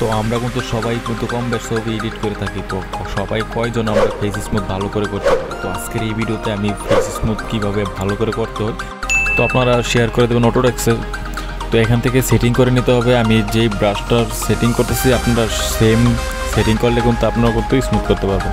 তো আমরা কিন্তু সবাই কিন্তু কম বেশ ছবি এডিট করে থাকি। তো সবাই কয়জন আমরা ফেস স্মুথ ভালো করে করতে পারি। তো আজকের এই ভিডিওতে আমি ফেস স্মুথ কীভাবে ভালো করে করতে হয় তো আপনারা শেয়ার করে দেবেন অটোডেস্কে। তো এখান থেকে সেটিং করে নিতে হবে। আমি যেই ব্রাশটার সেটিং করতেছি আপনারা সেম সেটিং করলে কিন্তু আপনারা কিন্তু স্মুথ করতে পারবেন।